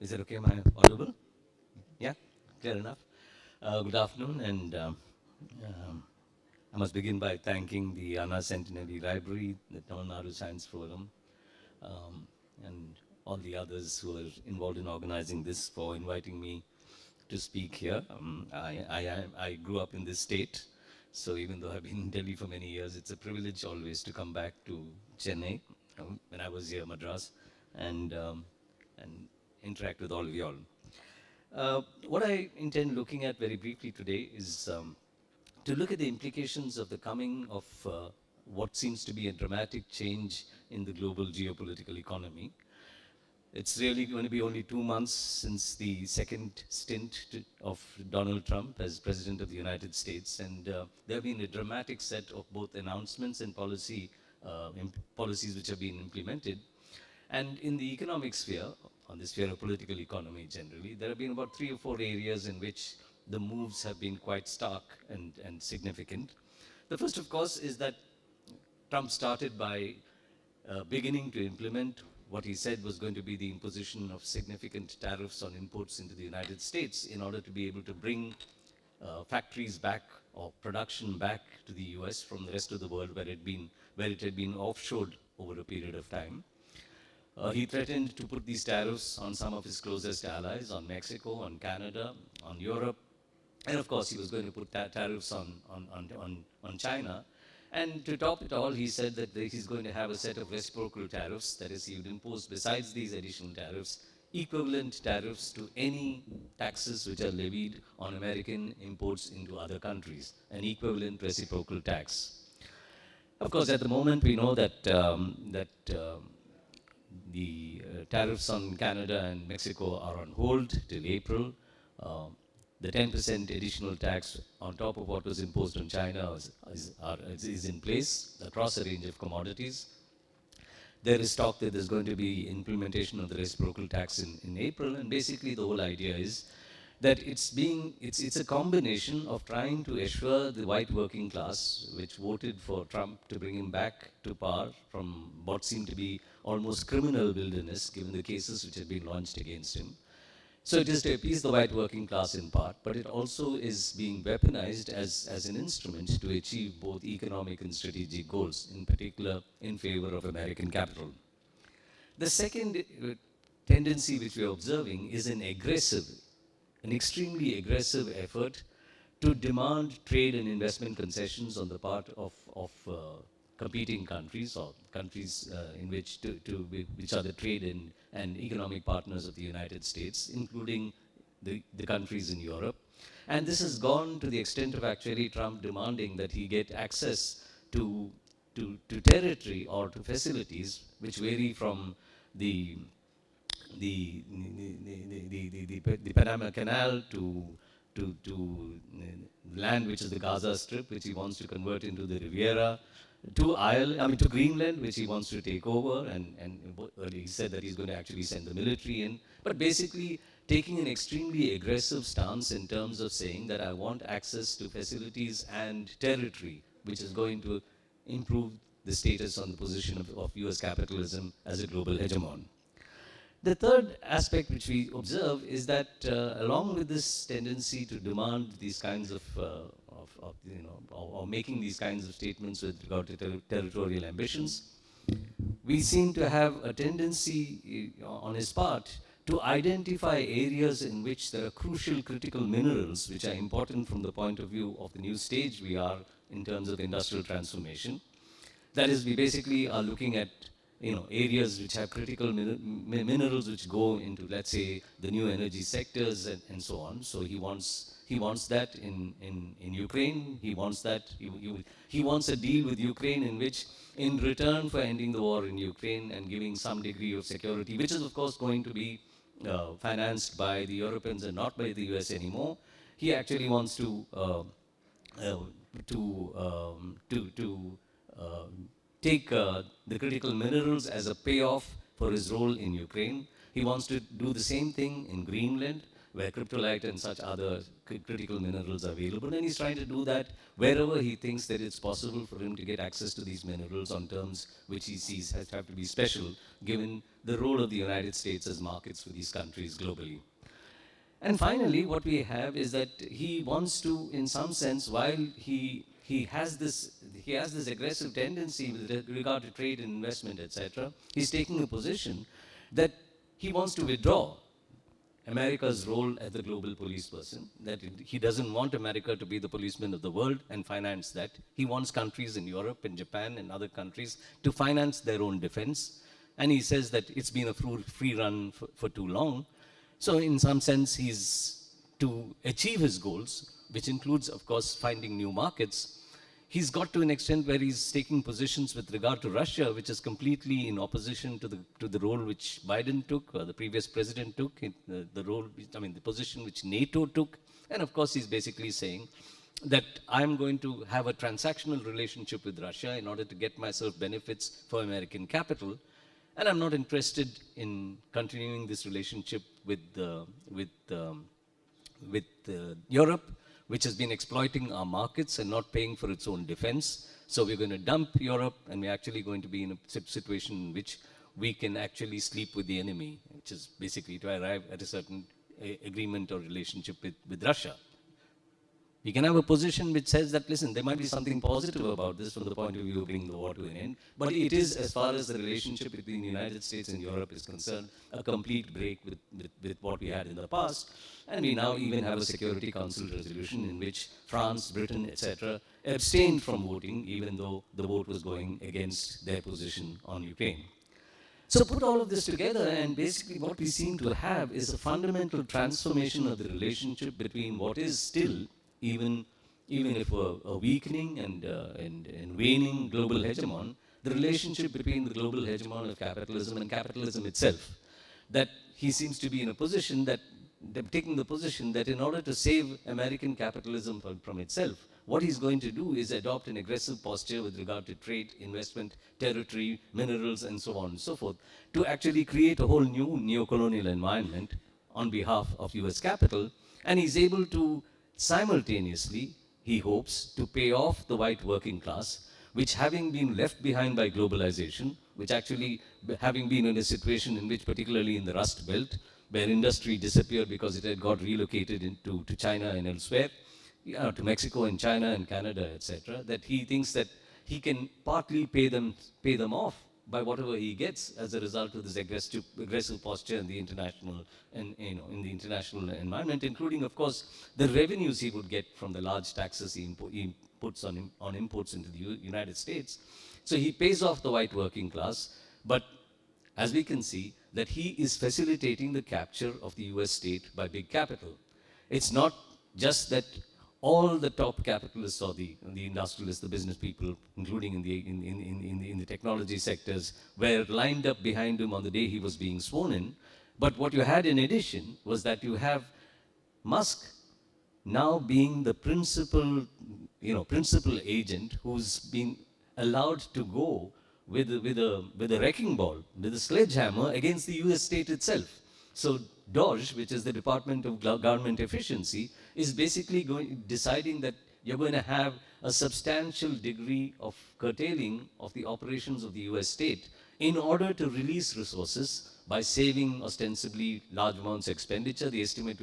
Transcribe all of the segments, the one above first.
Is it okay? Am I audible? Yeah, clear enough. Good afternoon, and um, I must begin by thanking the Anna Centenary Library, the Tamil Nadu Science Forum, um, and all the others who are involved in organizing this for inviting me to speak here. I grew up in this state, so even though I've been in Delhi for many years, it's a privilege always to come back to Chennai when I was here, Madras, and and interact with all of y'all. What I intend looking at very briefly today is to look at the implications of the coming of what seems to be a dramatic change in the global geopolitical economy. It's really going to be only 2 months since the second stint of Donald Trump as President of the United States, and there have been a dramatic set of both announcements and policies which have been implemented. And in the economic sphere, on the sphere of political economy generally, there have been about 3 or 4 areas in which the moves have been quite stark and significant. The first, of course, is that Trump started by beginning to implement what he said was going to be the imposition of significant tariffs on imports into the United States in order to be able to bring factories back or production back to the US from the rest of the world where it had been offshored over a period of time. He threatened to put these tariffs on some of his closest allies, on Mexico, on Canada, on Europe, and of course he was going to put tariffs on China. And to top it all, he said that he's going to have a set of reciprocal tariffs, that is, he would impose, besides these additional tariffs, equivalent tariffs to any taxes which are levied on American imports into other countries, an equivalent reciprocal tax. Of course, at the moment, we know that the tariffs on Canada and Mexico are on hold till April. The 10% additional tax on top of what was imposed on China is in place across a range of commodities. There is talk that there's going to be implementation of the reciprocal tax in April, and basically the whole idea is that it's a combination of trying to assure the white working class, which voted for Trump to bring him back to power from what seemed to be almost criminal wilderness, given the cases which had been launched against him. So it is to appease the white working class in part, but it also is being weaponized as an instrument to achieve both economic and strategic goals, in particular in favor of American capital. The second tendency which we are observing is an extremely aggressive effort to demand trade and investment concessions on the part of competing countries or countries which are the trade and economic partners of the United States, including the countries in Europe. And this has gone to the extent of actually Trump demanding that he get access to territory or to facilities which vary from the Panama Canal to land which is the Gaza Strip, which he wants to convert into the Riviera, to Greenland, which he wants to take over, and he said that he's going to actually send the military in. But basically, taking an extremely aggressive stance in terms of saying that I want access to facilities and territory, which is going to improve the status on the position of US capitalism as a global hegemon. The third aspect which we observe is that along with this tendency to demand these kinds of or making these kinds of statements with regard to territorial ambitions, we seem to have a tendency on his part to identify areas in which there are crucial critical minerals which are important from the point of view of the new stage we are in terms of industrial transformation. That is, we basically are looking at areas which have critical minerals which go into, let's say, the new energy sectors and so on. So he wants that in Ukraine. He wants that. He wants a deal with Ukraine in which, in return for ending the war in Ukraine and giving some degree of security, which is of course going to be financed by the Europeans and not by the US anymore, he actually wants to take the critical minerals as a payoff for his role in Ukraine. He wants to do the same thing in Greenland. where cryptolite and such other critical minerals are available. And he's trying to do that wherever he thinks that it's possible for him to get access to these minerals on terms which he sees have to be special, given the role of the United States as markets for these countries globally. And finally, what we have is that he wants to, in some sense, while he has this aggressive tendency with regard to trade and investment, etc., he's taking a position that he wants to withdraw America's role as the global police person, that he doesn't want America to be the policeman of the world and finance that. He wants countries in Europe and Japan and other countries to finance their own defense. And he says that it's been a free run for too long. So in some sense, he's to achieve his goals, which includes, of course, finding new markets. He's got to an extent where he's taking positions with regard to Russia, which is completely in opposition to the role which Biden took, or the previous president took, the position which NATO took. And of course, he's basically saying that I'm going to have a transactional relationship with Russia in order to get myself benefits for American capital. And I'm not interested in continuing this relationship with Europe, which has been exploiting our markets and not paying for its own defense. So we're going to dump Europe, and we're actually going to be in a situation in which we can actually sleep with the enemy, which is basically to arrive at a certain agreement or relationship with Russia. We can have a position which says that, listen, there might be something positive about this from the point of view of bringing the war to an end, but it is, as far as the relationship between the United States and Europe is concerned, a complete break with what we had in the past. And we now even have a Security Council resolution in which France, Britain, etc. abstained from voting, even though the vote was going against their position on Ukraine. So put all of this together, and basically what we seem to have is a fundamental transformation of the relationship between what is still, even if a weakening and waning global hegemon, the relationship between the global hegemon of capitalism and capitalism itself. That he seems to be in a position that, taking the position that in order to save American capitalism from itself, what he's going to do is adopt an aggressive posture with regard to trade, investment, territory, minerals, and so on and so forth, to actually create a whole new neo-colonial environment on behalf of US capital. And he's able to simultaneously, he hopes, to pay off the white working class, which, having been left behind by globalization, which actually, having been in a situation in which, particularly in the Rust Belt, where industry disappeared because it had got relocated to China and elsewhere, to Mexico and China and Canada, etc., that he thinks that he can partly pay them off by whatever he gets as a result of this aggressive posture in the international environment, including, of course, the revenues he would get from the large taxes he puts on imports into the United States. So he pays off the white working class, but as we can see, that he is facilitating the capture of the US state by big capital. It's not just that all the top capitalists or the industrialists, the business people, including in the technology sectors, were lined up behind him on the day he was being sworn in. But what you had in addition was that you have Musk now being the principal agent who's been allowed to go with a wrecking ball, with a sledgehammer against the US state itself. So DOGE, which is the Department of Government Efficiency, is basically deciding that you're going to have a substantial degree of curtailing of the operations of the US state in order to release resources by saving ostensibly large amounts of expenditure. The estimate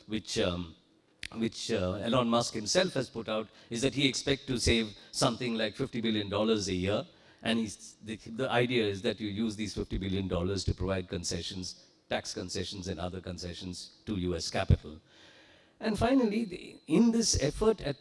which Elon Musk himself has put out is that he expects to save something like $50 billion a year. And the idea is that you use these $50 billion to provide concessions, tax concessions and other concessions to US capital. And finally, in this effort at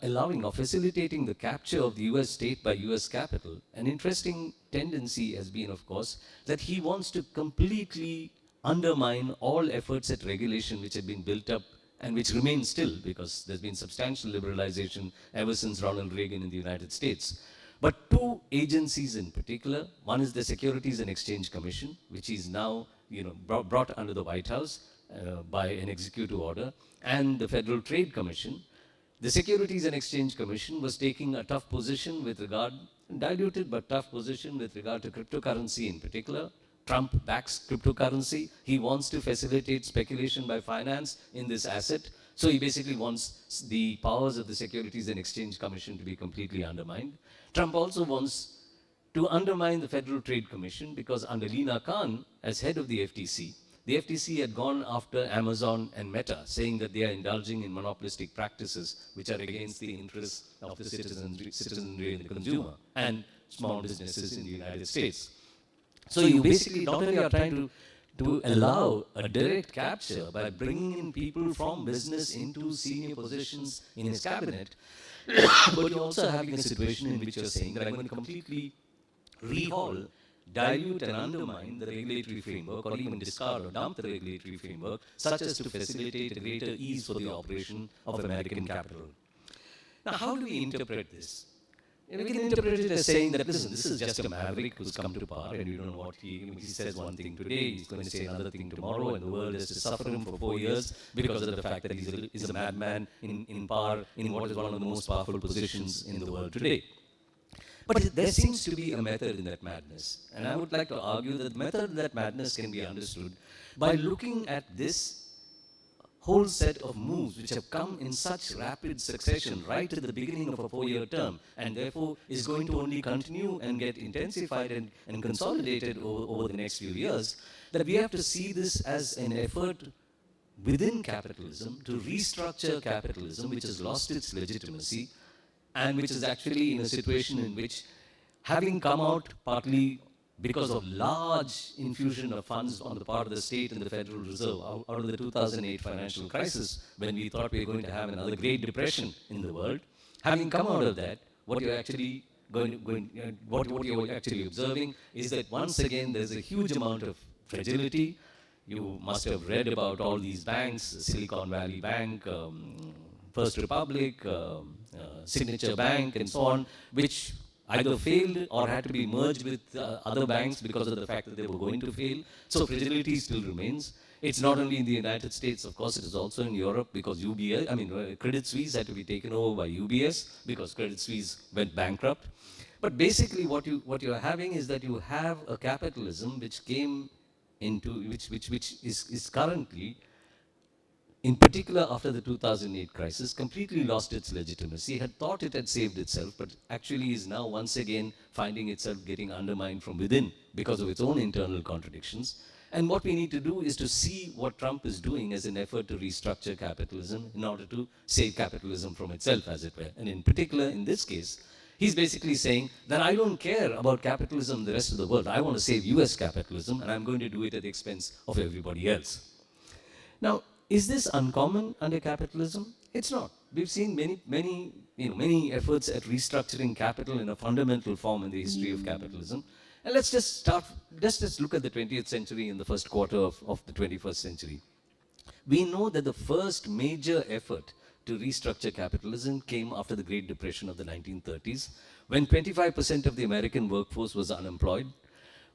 allowing or facilitating the capture of the US state by US capital, an interesting tendency has been, of course, that he wants to completely undermine all efforts at regulation which have been built up and which remain still, because there's been substantial liberalization ever since Ronald Reagan in the United States. But two agencies in particular, one is the Securities and Exchange Commission, which is now brought under the White House by an executive order, and the Federal Trade Commission. The Securities and Exchange Commission was taking a tough position with regard, diluted but tough position with regard to cryptocurrency in particular, Trump backs cryptocurrency. He wants to facilitate speculation by finance in this asset. So he basically wants the powers of the Securities and Exchange Commission to be completely undermined. Trump also wants to undermine the Federal Trade Commission because under Lina Khan, as head of the FTC had gone after Amazon and Meta, saying that they are indulging in monopolistic practices which are against the interests of the citizenry and the consumer and small businesses in the United States. So you basically not only are trying to allow a direct capture by bringing in people from business into senior positions in his cabinet, but you're also having a situation in which you're saying that I'm going to completely rehaul, dilute and undermine the regulatory framework or even discard or dump the regulatory framework such as to facilitate a greater ease for the operation of American capital. Now, how do we interpret this? We can interpret it as saying that, listen, this is just a maverick who's come to power and you don't know what he says one thing today, he's going to say another thing tomorrow, and the world has to suffer him for 4 years because of the fact that he's a madman in power in what is one of the most powerful positions in the world today. But there seems to be a method in that madness. And I would like to argue that the method in that madness can be understood by looking at this whole set of moves which have come in such rapid succession right at the beginning of a 4-year term, and therefore is going to only continue and get intensified and consolidated over the next few years, that we have to see this as an effort within capitalism to restructure capitalism, which has lost its legitimacy, and which is actually in a situation in which, having come out partly because of large infusion of funds on the part of the state and the Federal Reserve out of the 2008 financial crisis, when we thought we were going to have another Great Depression in the world, having come out of that, what you're actually what you're actually observing is that once again there's a huge amount of fragility. You must have read about all these banks, Silicon Valley Bank, First Republic, Signature Bank, and so on, which either failed or had to be merged with other banks because of the fact that they were going to fail. So fragility still remains. It's not only in the United States, of course, it is also in Europe because Credit Suisse had to be taken over by UBS because Credit Suisse went bankrupt. But basically what you're having is that you have a capitalism which came into, which is currently, in particular after the 2008 crisis, completely lost its legitimacy, had thought it had saved itself, but actually is now once again finding itself getting undermined from within because of its own internal contradictions. And what we need to do is to see what Trump is doing as an effort to restructure capitalism in order to save capitalism from itself, as it were. And in particular, in this case, he's basically saying that I don't care about capitalism in the rest of the world. I want to save US capitalism, and I'm going to do it at the expense of everybody else. Now, is this uncommon under capitalism? It's not. We've seen many efforts at restructuring capital in a fundamental form in the history of capitalism. And let's just look at the 20th century and the first quarter of the 21st century. We know that the first major effort to restructure capitalism came after the Great Depression of the 1930s, when 25% of the American workforce was unemployed,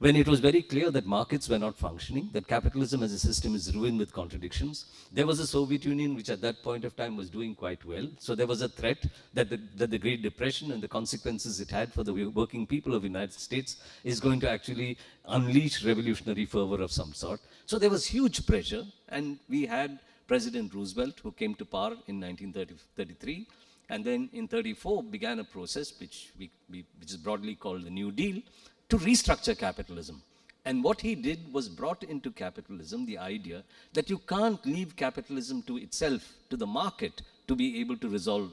when it was very clear that markets were not functioning, that capitalism as a system is ruined with contradictions. There was a Soviet Union which at that point of time was doing quite well. So there was a threat that the Great Depression and the consequences it had for the working people of the United States is going to actually unleash revolutionary fervor of some sort. So there was huge pressure, and we had President Roosevelt, who came to power in 1933, and then in 1934 began a process which is broadly called the New Deal, to restructure capitalism. And what he did was brought into capitalism the idea that you can't leave capitalism to itself, to the market, to be able to resolve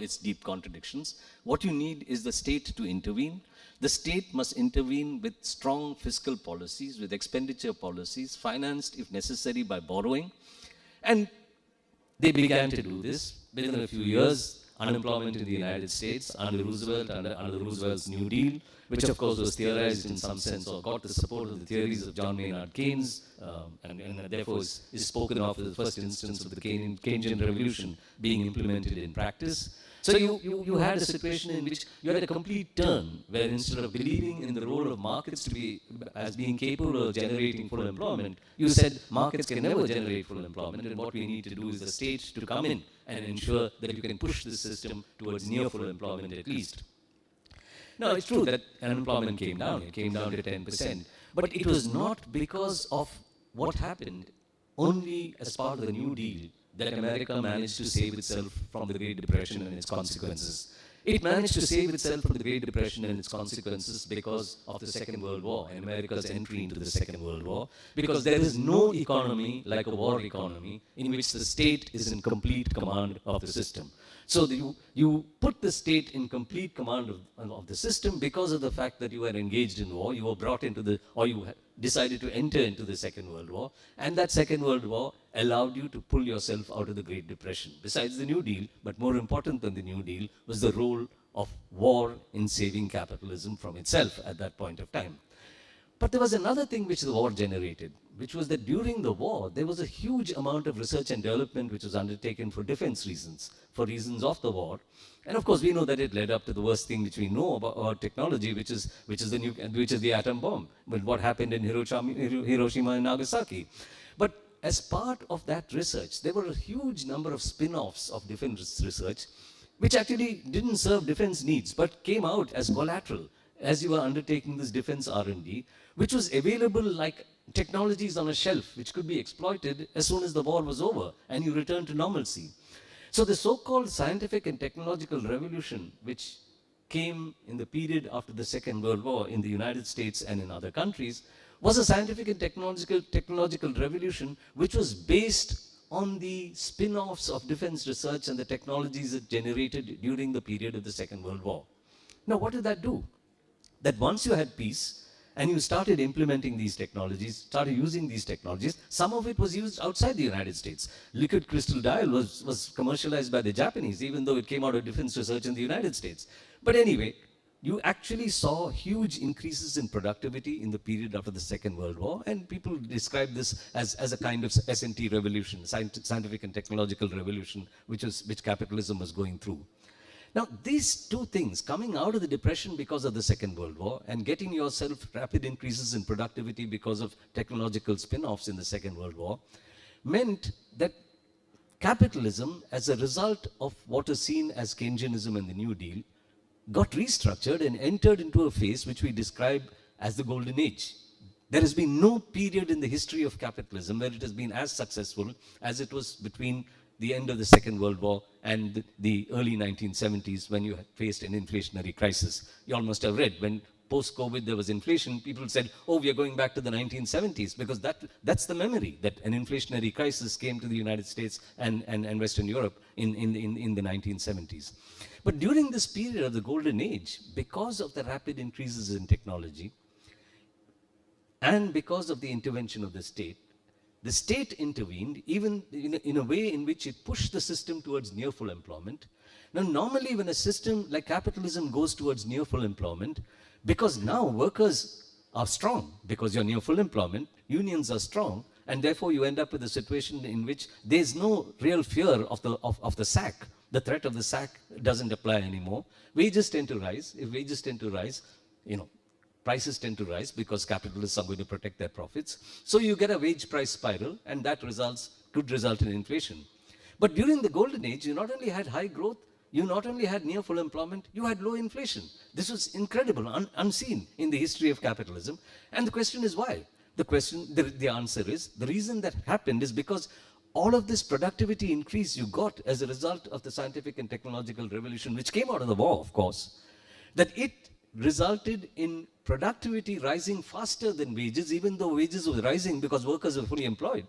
its deep contradictions. What you need is the state to intervene. The state must intervene with strong fiscal policies, with expenditure policies, financed, if necessary, by borrowing. And they began to do this. Within a few years, unemployment in the United States under Roosevelt, under Roosevelt's New Deal, which of course was theorized in some sense or got the support of the theories of John Maynard Keynes, and therefore is spoken of as the first instance of the Keynesian revolution being implemented in practice. So you had a situation in which you had a complete turn, where instead of believing in the role of markets as being capable of generating full employment, you said markets can never generate full employment, and what we need to do is the state to come in and ensure that you can push the system towards near full employment at least. Now, it's true that unemployment came down. It came down to 10%. But it was not because of what happened only as part of the New Deal that America managed to save itself from the Great Depression and its consequences. It managed to save itself from the Great Depression and its consequences because of the Second World War and America's entry into the Second World War. Because there is no economy like a war economy in which the state is in complete command of the system. So you put the state in complete command of the system because of the fact that you were engaged in war, you were brought into the, or you decided to enter into the Second World War, and that Second World War allowed you to pull yourself out of the Great Depression. Besides the New Deal, but more important than the New Deal, was the role of war in saving capitalism from itself at that point of time. But there was another thing which the war generated, which was that during the war, there was a huge amount of research and development which was undertaken for defense reasons, for reasons of the war. And of course, we know that it led up to the worst thing which we know about technology, which is the atom bomb, with what happened in Hiroshima and Nagasaki. But as part of that research, there were a huge number of spin-offs of defense research, which actually didn't serve defense needs, but came out as collateral as you were undertaking this defense R&D, which was available like technologies on a shelf, which could be exploited as soon as the war was over and you returned to normalcy. So the so-called scientific and technological revolution, which came in the period after the Second World War in the United States and in other countries, was a scientific and technological revolution which was based on the spin-offs of defense research and the technologies it generated during the period of the Second World War. Now, what did that do? That once you had peace, and you started implementing these technologies, started using these technologies, some of it was used outside the United States. Liquid crystal dial was commercialized by the Japanese, even though it came out of defense research in the United States. But anyway, you actually saw huge increases in productivity in the period after the Second World War, and people describe this as a kind of S&T revolution, scientific and technological revolution, which capitalism was going through. Now, these two things, coming out of the depression because of the Second World War and getting yourself rapid increases in productivity because of technological spin-offs in the Second World War, meant that capitalism, as a result of what is seen as Keynesianism and the New Deal, got restructured and entered into a phase which we describe as the Golden Age. There has been no period in the history of capitalism where it has been as successful as it was between the end of the Second World War and the early 1970s when you faced an inflationary crisis. You all must have read when post-COVID there was inflation, people said, oh, we are going back to the 1970s because that's the memory, that an inflationary crisis came to the United States and Western Europe in the 1970s. But during this period of the Golden Age, because of the rapid increases in technology and because of the intervention of the state intervened even in a way in which it pushed the system towards near full employment. Now, normally when a system like capitalism goes towards near full employment, because now workers are strong, because you're near full employment, unions are strong, and therefore you end up with a situation in which there's no real fear of the sack. The threat of the sack doesn't apply anymore. Wages tend to rise. If wages tend to rise, prices tend to rise because capitalists are going to protect their profits. So you get a wage price spiral, and that could result in inflation. But during the Golden Age, you not only had high growth, you not only had near full employment, you had low inflation. This was incredible, unseen in the history of capitalism. And the question is why? The answer is, the reason that happened is because all of this productivity increase you got as a result of the scientific and technological revolution, which came out of the war, of course, that it resulted in productivity rising faster than wages, even though wages were rising because workers were fully employed.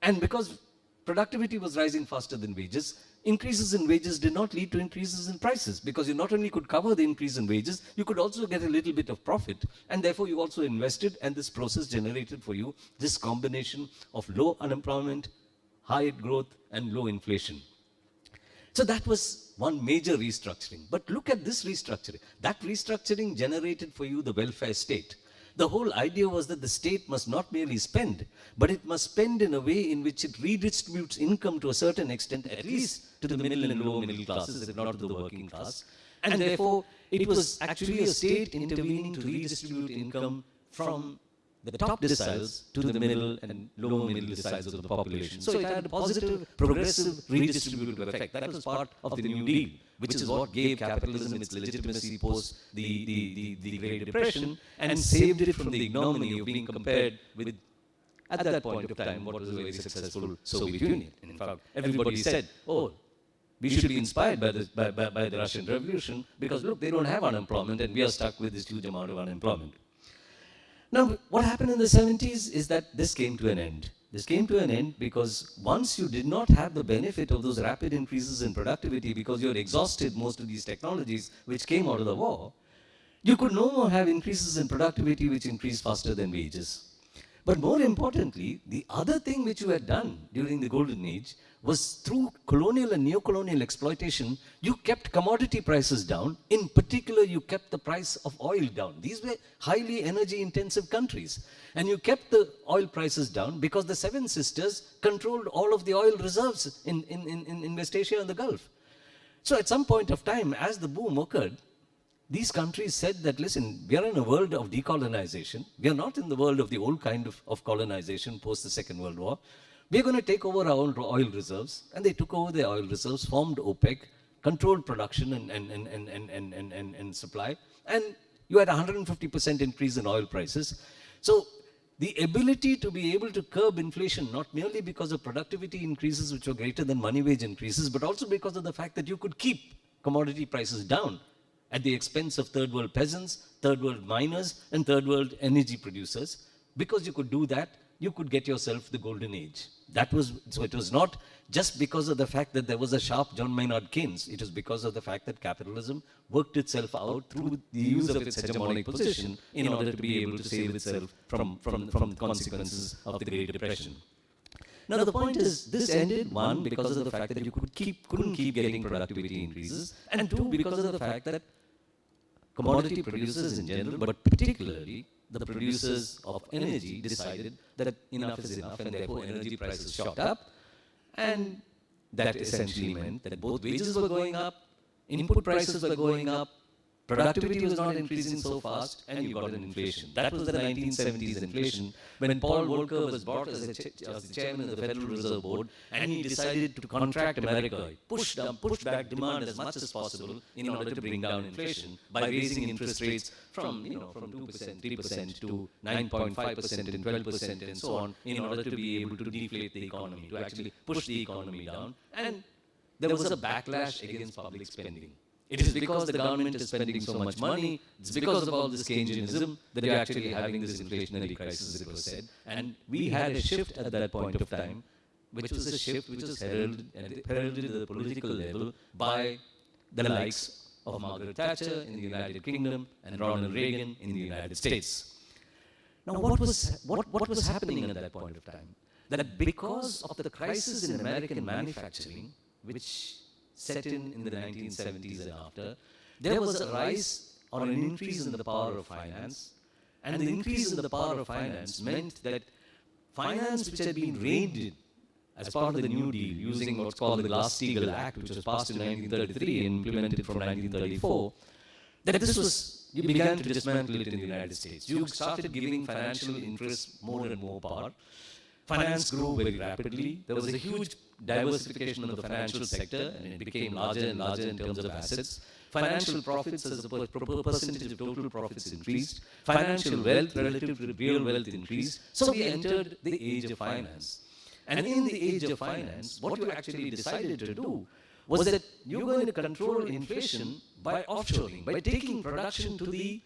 And because productivity was rising faster than wages, increases in wages did not lead to increases in prices, because you not only could cover the increase in wages, you could also get a little bit of profit. And therefore you also invested, and this process generated for you this combination of low unemployment, high growth, and low inflation. So that was one major restructuring. But look at this restructuring. That restructuring generated for you the welfare state. The whole idea was that the state must not merely spend, but it must spend in a way in which it redistributes income to a certain extent, at least to the middle and lower middle classes, if not to the working class. And therefore, it was actually a state intervening to redistribute income from the top deciles to the middle and lower middle deciles of the population. So it had a positive, progressive, redistributive effect. That was part of the New Deal, which is what gave capitalism its legitimacy post the Great Depression and saved it from the ignominy of being compared with, at that point of time, what was a very successful Soviet Union. And in fact, everybody said, oh, we should be inspired by the Russian Revolution because, look, they don't have unemployment and we are stuck with this huge amount of unemployment. Now, what happened in the 70s is that this came to an end. This came to an end because once you did not have the benefit of those rapid increases in productivity because you had exhausted most of these technologies which came out of the war, you could no more have increases in productivity which increased faster than wages. But more importantly, the other thing which you had done during the Golden Age was through colonial and neo-colonial exploitation, you kept commodity prices down. In particular, you kept the price of oil down. These were highly energy-intensive countries. And you kept the oil prices down because the Seven Sisters controlled all of the oil reserves in West Asia and the Gulf. So at some point of time, as the boom occurred, these countries said that, listen, we are in a world of decolonization. We are not in the world of the old kind of colonization post the Second World War. We're going to take over our own oil reserves. And they took over their oil reserves, formed OPEC, controlled production and supply. And you had 150% increase in oil prices. So the ability to be able to curb inflation, not merely because of productivity increases which were greater than money wage increases, but also because of the fact that you could keep commodity prices down at the expense of third world peasants, third world miners, and third world energy producers. Because you could do that, you could get yourself the golden age. So it was not just because of the fact that there was a sharp John Maynard Keynes. It was because of the fact that capitalism worked itself out through the use of its hegemonic position in order to be able to save itself from the consequences of the Great Depression. Now the point is, this ended, one, because of the fact that you couldn't keep getting productivity increases, and two, because of the fact that commodity producers in general, but particularly the producers of energy, decided that enough is enough, and therefore energy prices shot up. And that essentially meant that both wages were going up, input prices were going up, productivity was not increasing so fast, and you got an inflation. That was the 1970s inflation, when Paul Volcker was brought as the chairman of the Federal Reserve Board, and he decided to contract America, push back demand as much as possible in order to bring down inflation by raising interest rates from 2%, 3% to 9.5% and 12% and so on, in order to be able to deflate the economy, to actually push the economy down. And there was a backlash against public spending. It is because the government is spending so much money, it's because of all this Keynesianism that you're actually having this inflationary crisis, as it was said. And we had a shift at that point of time, which was a shift which was heralded at the political level by the likes of Margaret Thatcher in the United Kingdom and Ronald Reagan in the United States. Now, what was happening at that point of time? That because of the crisis in American manufacturing, which set in the 1970s and after, there was a rise or an increase in the power of finance. And the increase in the power of finance meant that finance which had been reined in as part of the New Deal using what's called the Glass-Steagall Act, which was passed in 1933 and implemented from 1934, that you began to dismantle it in the United States. You started giving financial interests more and more power. Finance grew very rapidly. There was a huge diversification of the financial sector, and it became larger and larger in terms of assets. Financial profits as a percentage of total profits increased. Financial wealth relative to real wealth increased. So we entered the age of finance. And in the age of finance, what you actually decided to do was that you're going to control inflation by offshoring, by taking production to the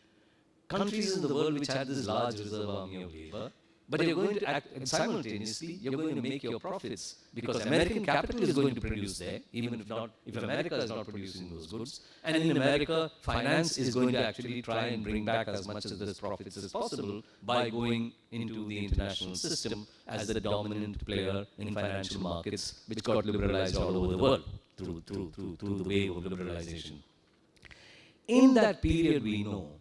countries in the world which had this large reserve army of labor. But you're going to act simultaneously, you're going to make your profits because American capital is going to produce there, even if America is not producing those goods. And in America, finance is going to actually try and bring back as much of those profits as possible by going into the international system as the dominant player in financial markets, which got liberalized all over the world through the wave of liberalization. In that period, we know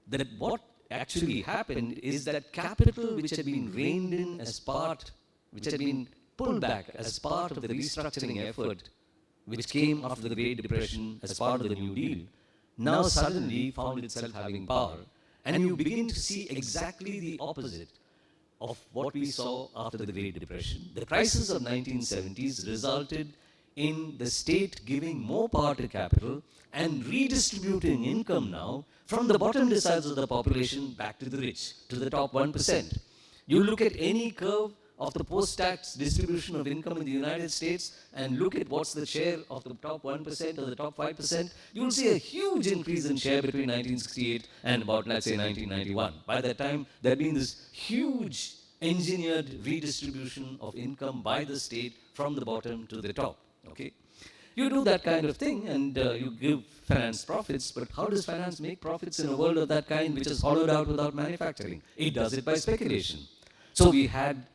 that what actually happened is that capital which had been reined in as part, which had been pulled back as part of the restructuring effort which came after the Great Depression as part of the New Deal, now suddenly found itself having power. And you begin to see exactly the opposite of what we saw after the Great Depression. The crisis of 1970s resulted in the state giving more power to capital and redistributing income now from the bottom deciles of the population back to the rich, to the top 1%. You look at any curve of the post-tax distribution of income in the United States and look at what's the share of the top 1% or the top 5%, you'll see a huge increase in share between 1968 and about, let's say, 1991. By that time, there had been this huge engineered redistribution of income by the state from the bottom to the top. Okay? You do that kind of thing and you give finance profits, but how does finance make profits in a world of that kind which is hollowed out without manufacturing? It does it by speculation. So we had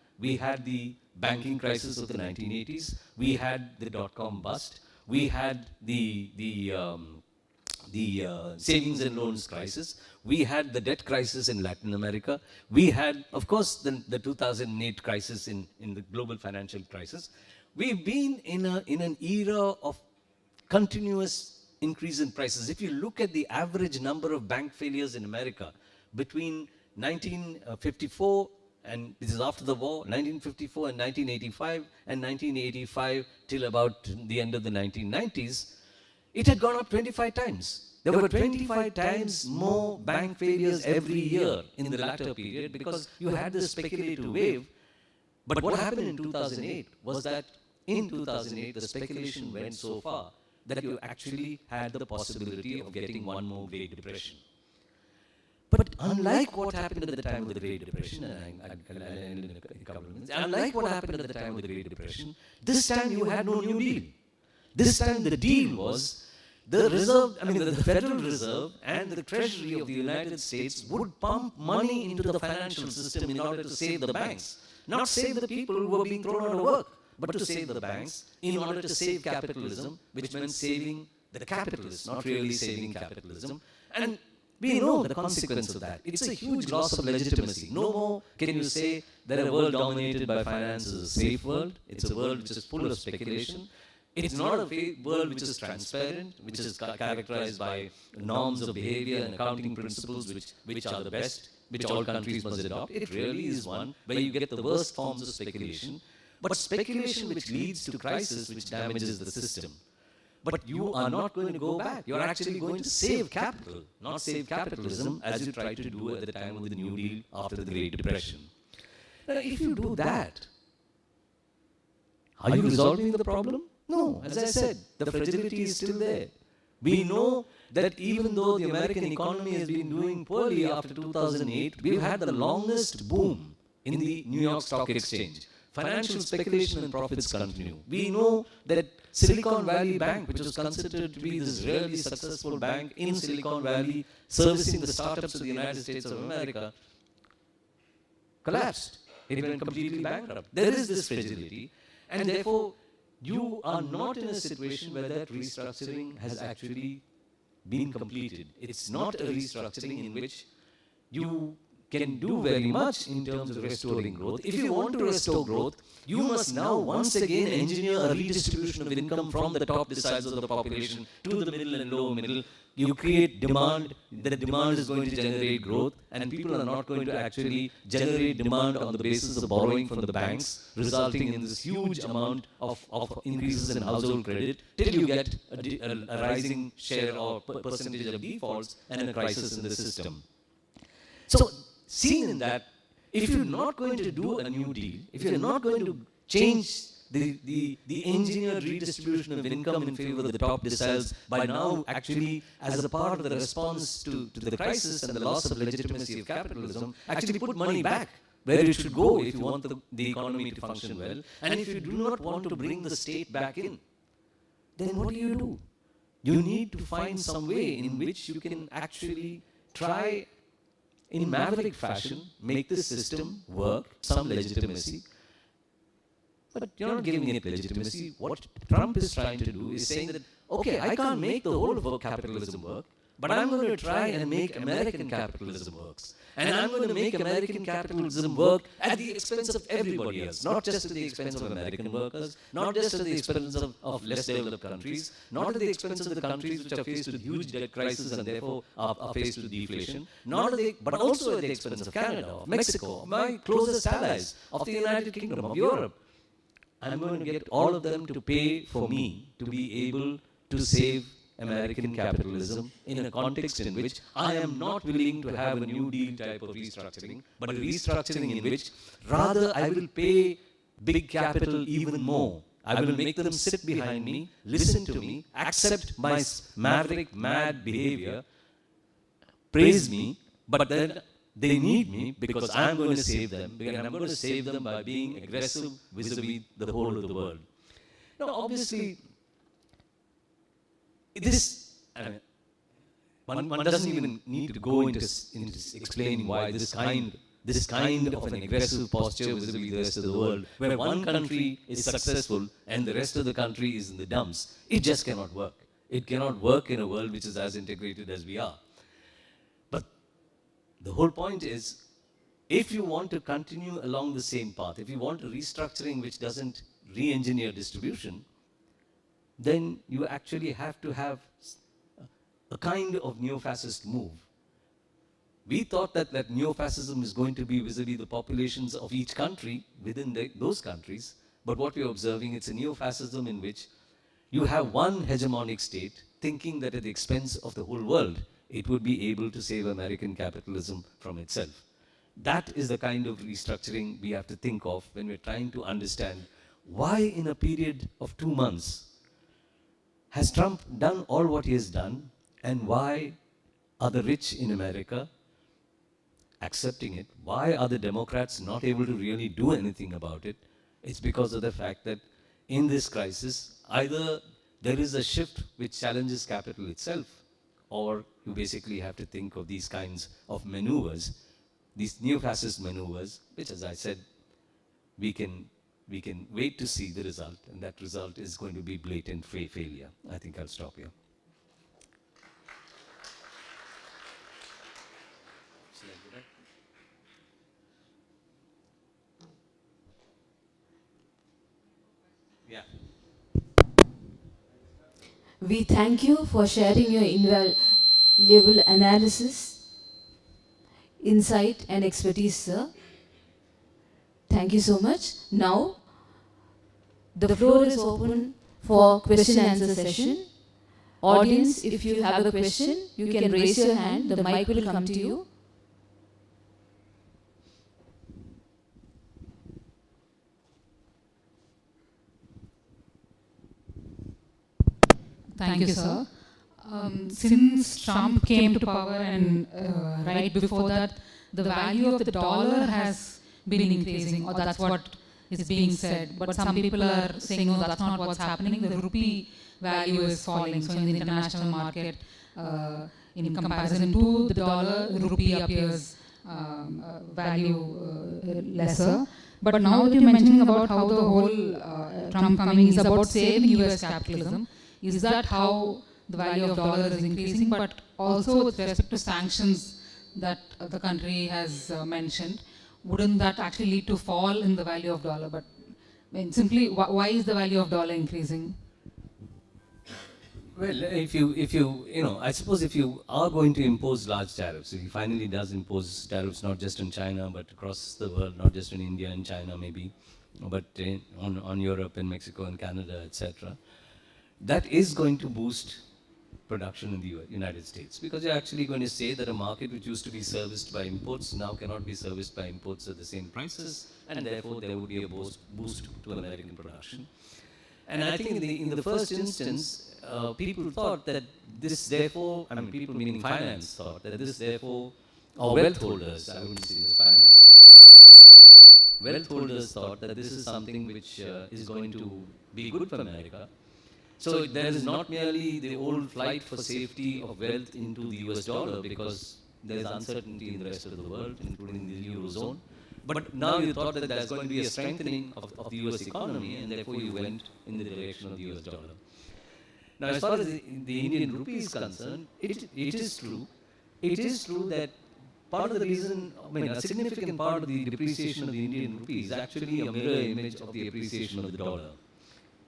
the banking crisis of the 1980s. We had the dot-com bust. We had the savings and loans crisis. We had the debt crisis in Latin America. We had, of course, the 2008 crisis in the global financial crisis. We've been in an era of continuous increase in prices. If you look at the average number of bank failures in America between 1954 and this is after the war, 1954 and 1985, and 1985 till about the end of the 1990s, it had gone up 25 times. There were 25 times more bank failures every year in the latter period because you had this speculative wave. But what happened in 2008 was that in 2008, the speculation went so far that you actually had the possibility of getting one more Great Depression. But unlike what happened at the time of the Great Depression, unlike what happened at the time of the Great Depression, this time you had no New Deal. This time the deal was the Federal Reserve and the Treasury of the United States would pump money into the financial system in order to save the banks. Not save the people who were being thrown out of work, but to save the banks in order to save capitalism, which meant saving the capitalists, not really saving capitalism. And we know the consequence of that. It's a huge loss of legitimacy. No more can you say that a world dominated by finance is a safe world. It's a world which is full of speculation. It's not a world which is transparent, which is characterized by norms of behavior and accounting principles which are the best, which all countries must adopt. It really is one where you get the worst forms of speculation, but speculation which leads to crisis, which damages the system. But you are not going to go back. You're actually going to save capital, not save capitalism, as you tried to do at the time of the New Deal after the Great Depression. Now, if you do that, are you resolving the problem? No. As I said, the fragility is still there. We know that even though the American economy has been doing poorly after 2008, we've had the longest boom in the New York Stock Exchange. Financial speculation and profits continue. We know that Silicon Valley Bank, which was considered to be this really successful bank in Silicon Valley, servicing the startups of the United States of America, collapsed. It went completely bankrupt. There is this fragility, and therefore you are not in a situation where that restructuring has actually been completed. It's not a restructuring in which you can do very much in terms of restoring growth. If you want to restore growth, you must now once again engineer a redistribution of income from the top deciles of the population to the middle and lower middle. You create demand, the demand is going to generate growth, and people are not going to actually generate demand on the basis of borrowing from the banks, resulting in this huge amount of increases in household credit, till you get a rising share or percentage of defaults and a crisis in the system. So, seen in that, if you're not going to do a new deal, if you're not going to change the engineered redistribution of income in favor of the top deciles by now actually as a part of the response to the crisis and the loss of legitimacy of capitalism, actually put money back where it should go if you want the economy to function well, and if you do not want to bring the state back in, then what do? You need to find some way in which you can actually try in maverick fashion, make the system work, some legitimacy. But you're not giving it legitimacy. What Trump is trying to do is saying that, okay, I can't make the whole of capitalism work, but I'm going to try and make American capitalism works. And I'm going to make American capitalism work at the expense of everybody else, not just at the expense of American workers, not just at the expense of less developed countries, not at the expense of the countries which are faced with huge debt crisis and therefore are faced with deflation, but also at the expense of Canada, of Mexico, of my closest allies, of the United Kingdom, of Europe. I'm going to get all of them to pay for me to be able to save American capitalism in a context in which I am not willing to have a New Deal type of restructuring, but a restructuring in which rather I will pay big capital even more. I will make them sit behind me, listen to me, accept my maverick, mad behavior, praise me, but then they need me because I'm going to save them, because I'm going to save them by being aggressive vis-a-vis the whole of the world. Now, obviously, one doesn't even need to go into explaining why this kind of an aggressive posture vis-a-vis the rest of the world, where one country is successful and the rest of the country is in the dumps, it just cannot work. It cannot work in a world which is as integrated as we are. But the whole point is, if you want to continue along the same path, if you want a restructuring which doesn't re-engineer distribution, then you actually have to have a kind of neo-fascist move. We thought that neo-fascism is going to be vis-a-vis the populations of each country within those countries, but what we're observing, it's a neo-fascism in which you have one hegemonic state thinking that at the expense of the whole world, it would be able to save American capitalism from itself. That is the kind of restructuring we have to think of when we're trying to understand why in a period of 2 months has Trump done all what he has done, and why are the rich in America accepting it? Why are the Democrats not able to really do anything about it? It's because of the fact that in this crisis, either there is a shift which challenges capital itself, or you basically have to think of these kinds of maneuvers, these neo-fascist maneuvers, which, as I said, we can wait to see the result, and that result is going to be blatant failure. I think I'll stop here. Yeah. We thank you for sharing your invaluable analysis, insight, and expertise, sir. Thank you so much. Now, the floor is open for question and answer session. Audience, if you have a question, you can raise your hand. The mic will come to you. Thank you, sir. Since Trump came to power and right before that, the value of the dollar has been increasing, or that's what is being said. But some people are saying, no, that's not what's happening. The rupee value is falling. So in the international market, in comparison to the dollar, the rupee appears value lesser. But now that you're mentioning about how the whole Trump coming is about saving US capitalism, is that how the value of dollar is increasing? But also with respect to sanctions that the country has mentioned, wouldn't that actually lead to fall in the value of dollar? But I mean, simply, why is the value of dollar increasing? Well, I suppose if you are going to impose large tariffs, if he finally does impose tariffs not just in China, but across the world, not just in India and China maybe, but on Europe and Mexico and Canada, etc., that is going to boost production in the United States, because you're actually going to say that a market which used to be serviced by imports now cannot be serviced by imports at the same prices, and therefore there would be a boost to American production. And I think in the first instance, people thought that this therefore, people meaning finance thought that this therefore, or wealth holders, I wouldn't say this finance, wealth holders thought that this is something which is going to be good for America. So there is not merely the old flight for safety of wealth into the US dollar, because there is uncertainty in the rest of the world, including the Eurozone. But now you thought that there's going to be a strengthening of the US economy, and therefore you went in the direction of the US dollar. Now, as far as the Indian rupee is concerned, it is true. It is true that part of the reason, I mean, a significant part of the depreciation of the Indian rupee is actually a mirror image of the appreciation of the dollar.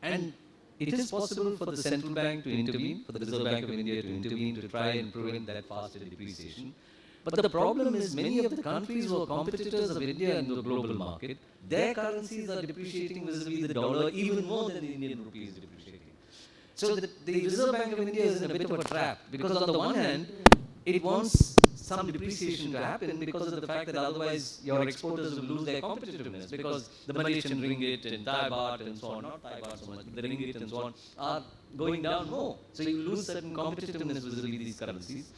And it is possible for the central bank to intervene, for the Reserve Bank of India to intervene to try and prevent that faster depreciation. But the problem is many of the countries who are competitors of India in the global market, their currencies are depreciating vis-a-vis the dollar even more than the Indian rupee is depreciating. So the Reserve Bank of India is in a bit of a trap, because on the one hand, it wants some depreciation to happen because of the fact that otherwise your exporters will lose their competitiveness, because the Malaysian ringgit and Thai baht and so on, not Thai baht so much, but the ringgit and so on, are going down more. So you lose certain competitiveness vis-a-vis these currencies.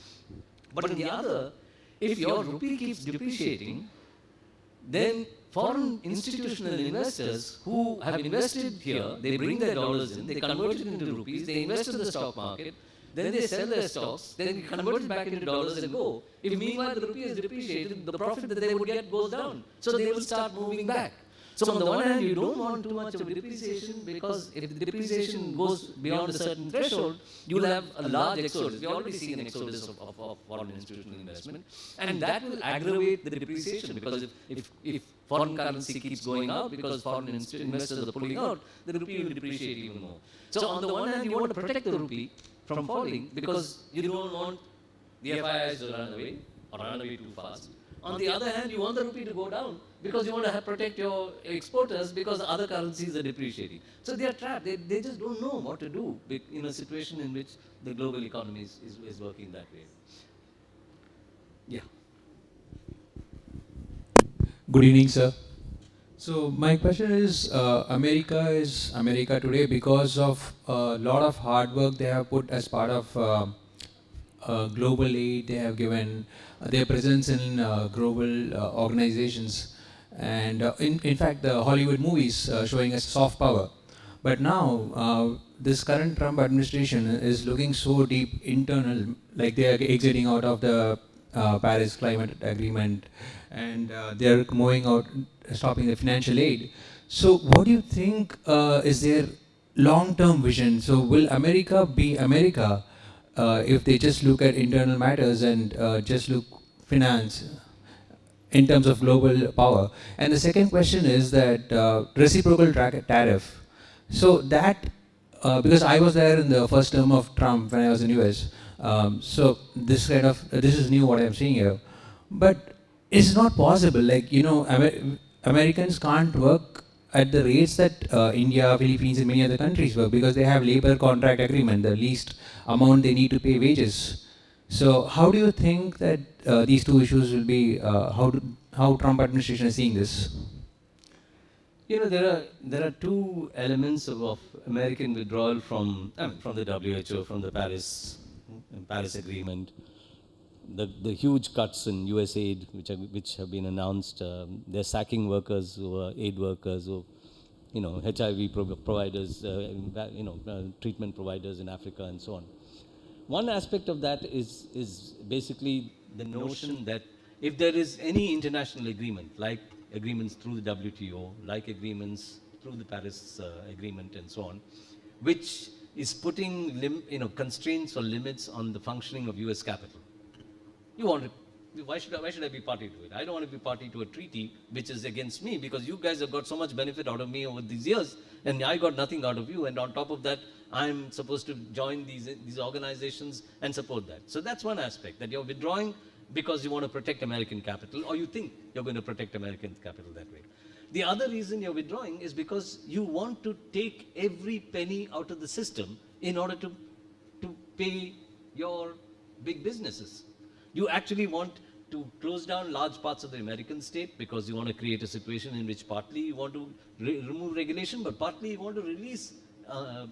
But on the other, if your rupee keeps depreciating, then foreign institutional investors who have invested here, they bring their dollars in, they convert it into rupees, they invest in the stock market, then they sell their stocks, then convert it back into dollars and go. If meanwhile the rupee is depreciated, the profit that they would get goes down. So they will start moving back. So on the one hand, you don't want too much of a depreciation, because if the depreciation goes beyond a certain threshold, you'll have a large exodus. We've already seen an exodus of foreign institutional investment, and that will aggravate the depreciation, because if foreign currency keeps going out because foreign investors are pulling out, the rupee will depreciate even more. So on the one hand, you want to protect the rupee from falling, because you don't want the FIIs to run away or run away too fast. On the other hand, you want the rupee to go down because you want to protect your exporters, because other currencies are depreciating. So they are trapped. They just don't know what to do in a situation in which the global economy is working that way. Yeah. Good evening, sir. So my question is, America is America today because of a lot of hard work they have put as part of global aid. They have given their presence in global organizations, and in fact the Hollywood movies showing us soft power. But now this current Trump administration is looking so deep internal, like they are exiting out of the Paris Climate Agreement, and they're moving out, stopping the financial aid. So what do you think is their long-term vision? So will America be America if they just look at internal matters and just look finance in terms of global power? And the second question is that reciprocal tariff. So that, because I was there in the first term of Trump when I was in US, so this kind of, this is new what I'm seeing here. But it's not possible, like, you know, Americans can't work at the rates that India, Philippines and many other countries work, because they have labor contract agreement, the least amount they need to pay wages. So how do you think that these two issues will be, how Trump administration is seeing this? You know, there are two elements of American withdrawal from the WHO, from the Paris Agreement. The huge cuts in US aid, which have been announced. They're sacking workers who are aid workers, who, you know, HIV providers, treatment providers in Africa and so on. One aspect of that is basically the notion that if there is any international agreement, like agreements through the WTO, like agreements through the Paris Agreement and so on, which is putting constraints or limits on the functioning of US capital. You want to, why should I be party to it? I don't want to be party to a treaty which is against me, because you guys have got so much benefit out of me over these years, and I got nothing out of you, and on top of that, I'm supposed to join these organizations and support that. So that's one aspect, that you're withdrawing because you want to protect American capital, or you think you're going to protect American capital that way. The other reason you're withdrawing is because you want to take every penny out of the system in order to pay your big businesses. You actually want to close down large parts of the American state, because you want to create a situation in which partly you want to remove regulation, but partly you want to release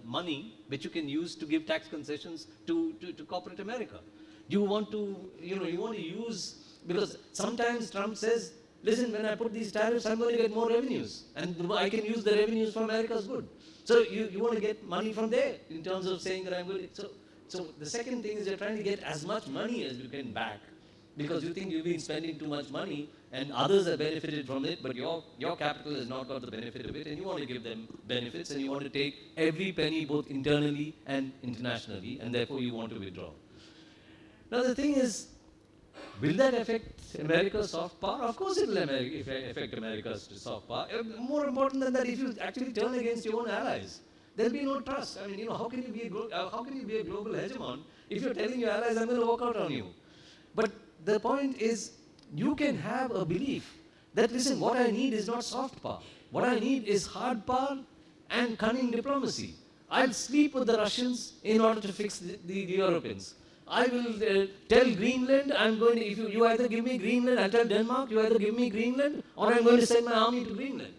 money which you can use to give tax concessions to corporate America. You want to, you want to use, because sometimes Trump says, listen, when I put these tariffs, I'm going to get more revenues, and I can use the revenues for America's good. So you want to get money from there in terms of saying that I'm going to. So the second thing is you're trying to get as much money as you can back, because you think you've been spending too much money and others have benefited from it, but your capital has not got the benefit of it, and you want to give them benefits, and you want to take every penny both internally and internationally, and therefore you want to withdraw. Now the thing is, Will that affect America's soft power? Of course it will affect America's soft power. More important than that, if you actually turn against your own allies, there will be no trust. I mean, how can you be a global hegemon if you're telling your allies, I'm going to walk out on you? But the point is, you can have a belief that, listen, what I need is not soft power. What I need is hard power and cunning diplomacy. I'll sleep with the Russians in order to fix the Europeans. I will tell Greenland, I'm going to, if you either give me Greenland, I'll tell Denmark, you either give me Greenland, or I'm going to send my army to Greenland.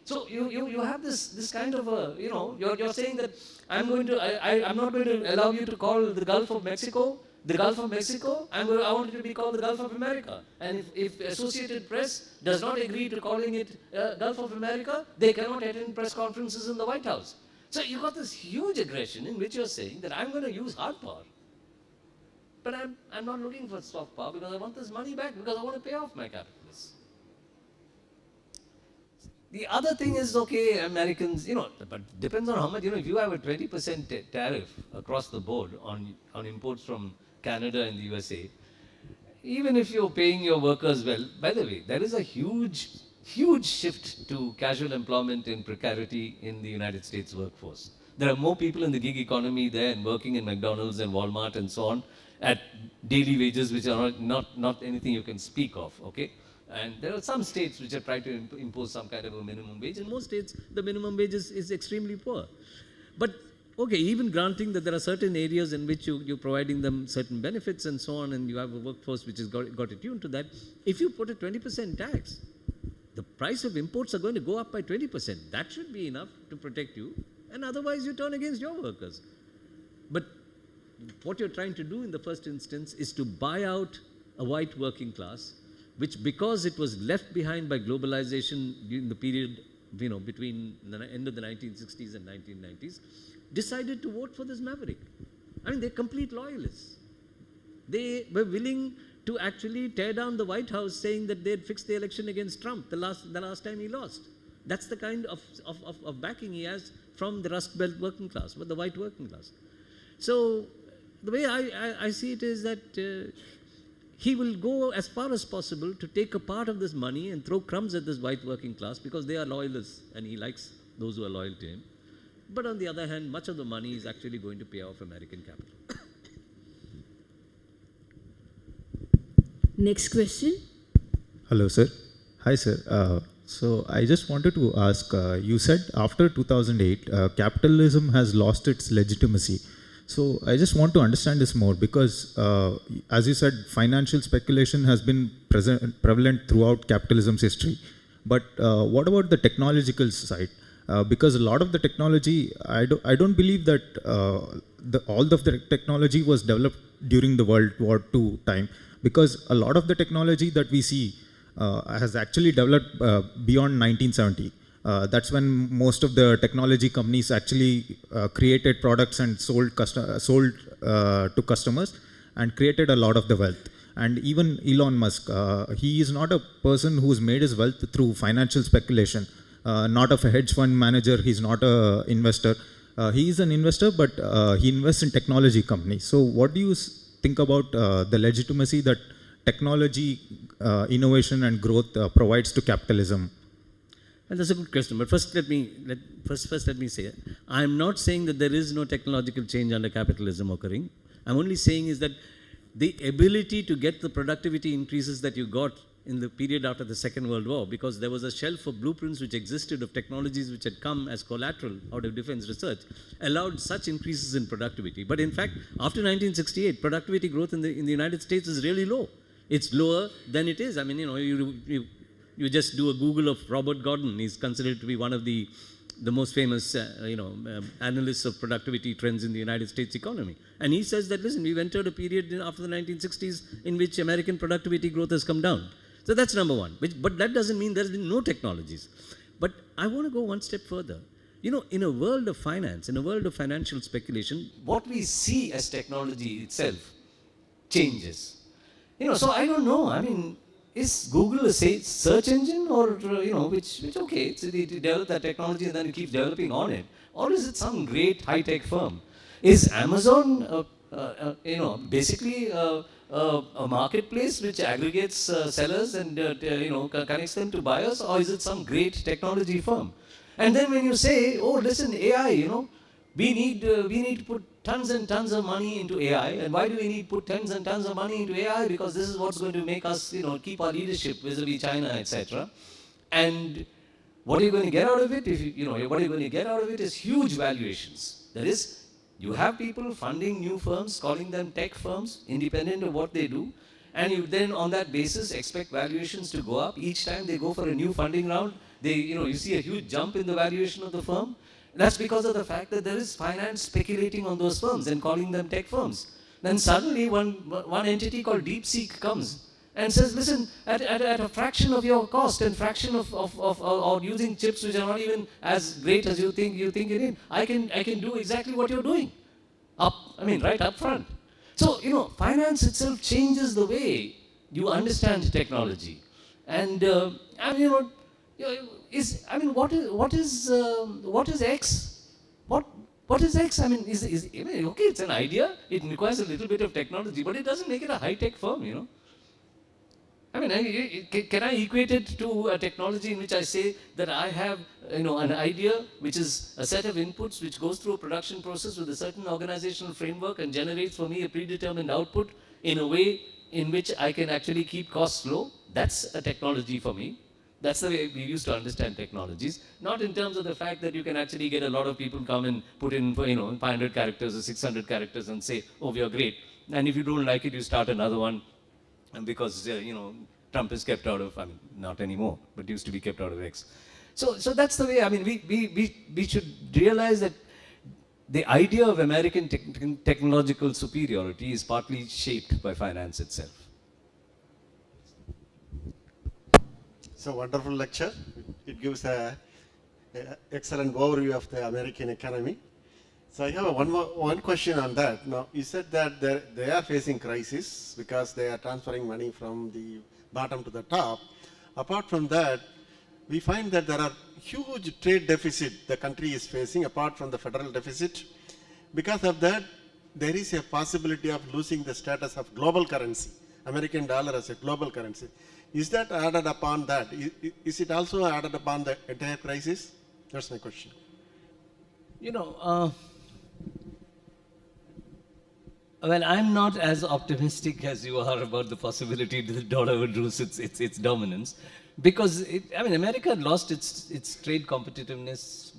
So you have this kind of a, you're saying that I'm not going to allow you to call the Gulf of Mexico, I want it to be called the Gulf of America. And if Associated Press does not agree to calling it Gulf of America, they cannot attend press conferences in the White House. So you got this huge aggression in which you're saying that I'm going to use hard power. But I'm not looking for soft power because I want this money back, because I want to pay off my capitalists. The other thing is, okay, Americans, but depends on how much, if you have a 20% tariff across the board on imports from Canada and the USA, even if you're paying your workers well, by the way, there is a huge shift to casual employment and precarity in the United States workforce. There are more people in the gig economy there and working in McDonald's and Walmart and so on at daily wages which are not anything you can speak of, okay? And there are some states which have tried to impose some kind of a minimum wage. In most states, the minimum wage is extremely poor. But, okay, even granting that there are certain areas in which you're providing them certain benefits and so on, and you have a workforce which has got attuned to that, if you put a 20% tax, the price of imports are going to go up by 20%. That should be enough to protect you, and otherwise you turn against your workers. But what you're trying to do in the first instance is to buy out a white working class, which, because it was left behind by globalization during the period, between the end of the 1960s and 1990s, decided to vote for this maverick. I mean, they're complete loyalists. They were willing to actually tear down the White House, saying that they'd fixed the election against Trump the last time he lost. That's the kind of backing he has from the Rust Belt working class, but the white working class. So the way I see it is that he will go as far as possible to take a part of this money and throw crumbs at this white working class, because they are loyalists and he likes those who are loyal to him. But on the other hand, much of the money is actually going to pay off American capital. Next question. Hello, sir. Hi, sir. So I just wanted to ask, you said after 2008, capitalism has lost its legitimacy. So I just want to understand this more, because as you said, financial speculation has been prevalent throughout capitalism's history. But what about the technological side? Because a lot of the technology, I don't believe that all of the technology was developed during the World War II time, because a lot of the technology that we see has actually developed beyond 1970. That's when most of the technology companies actually created products and sold to customers and created a lot of the wealth. And even Elon Musk, he is not a person who's made his wealth through financial speculation, not of a hedge fund manager, he's not an investor. He is an investor, but he invests in technology companies. So what do you think about the legitimacy that technology, innovation and growth provides to capitalism? Well, that's a good question. But first let me say, I'm not saying that there is no technological change under capitalism occurring. I'm only saying is that the ability to get the productivity increases that you got in the period after the Second World War, because there was a shelf of blueprints which existed of technologies which had come as collateral out of defense research, allowed such increases in productivity. But in fact, after 1968, productivity growth in the United States is really low. It's lower than it is. I mean, you just do a Google of Robert Gordon. He's considered to be one of the most famous, analysts of productivity trends in the United States economy. And he says that, listen, we've entered a period after the 1960s in which American productivity growth has come down. So that's number one. But that doesn't mean there's been no technologies. But I want to go one step further. In a world of finance, in a world of financial speculation, what we see as technology itself changes. So I don't know. I mean, is Google a search engine, or which okay, it developed that technology and then it keeps developing on it, or is it some great high-tech firm? Is Amazon basically a marketplace which aggregates sellers and connects them to buyers, or is it some great technology firm? And then when you say, oh, listen, AI, we need to put tons and tons of money into AI. And why do we need to put tons and tons of money into AI? Because this is what's going to make us, keep our leadership vis-a-vis China, etc. And what are you going to get out of it? What you're going to get out of it is huge valuations. That is, you have people funding new firms, calling them tech firms, independent of what they do, and you then on that basis expect valuations to go up. Each time they go for a new funding round, you see a huge jump in the valuation of the firm. That's because of the fact that there is finance speculating on those firms and calling them tech firms. Then suddenly one entity called DeepSeek comes and says, listen, at a fraction of your cost and fraction of using chips which are not even as great as you think you need, I can do exactly what you're doing. Right up front. So, finance itself changes the way you understand technology. And, what is X? What is X? Okay, it's an idea. It requires a little bit of technology, but it doesn't make it a high-tech firm, Can I equate it to a technology in which I say that I have, an idea which is a set of inputs which goes through a production process with a certain organizational framework and generates for me a predetermined output in a way in which I can actually keep costs low? That's a technology for me. That's the way we used to understand technologies. Not in terms of the fact that you can actually get a lot of people come and put in, 500 characters or 600 characters and say, oh, we are great. And if you don't like it, you start another one. And because, Trump is kept out of, not anymore, but used to be kept out of X. So that's the way, we should realize that the idea of American technological superiority is partly shaped by finance itself. It's a wonderful lecture. It gives an excellent overview of the American economy. So I have one question on that. Now, you said that they are facing crisis because they are transferring money from the bottom to the top. Apart from that, we find that there are huge trade deficit the country is facing apart from the federal deficit. Because of that, there is a possibility of losing the status of global currency, American dollar as a global currency. Is that added upon that? Is it also added upon the entire crisis? That's my question. Well, I'm not as optimistic as you are about the possibility that the dollar would lose its dominance, because America lost its trade competitiveness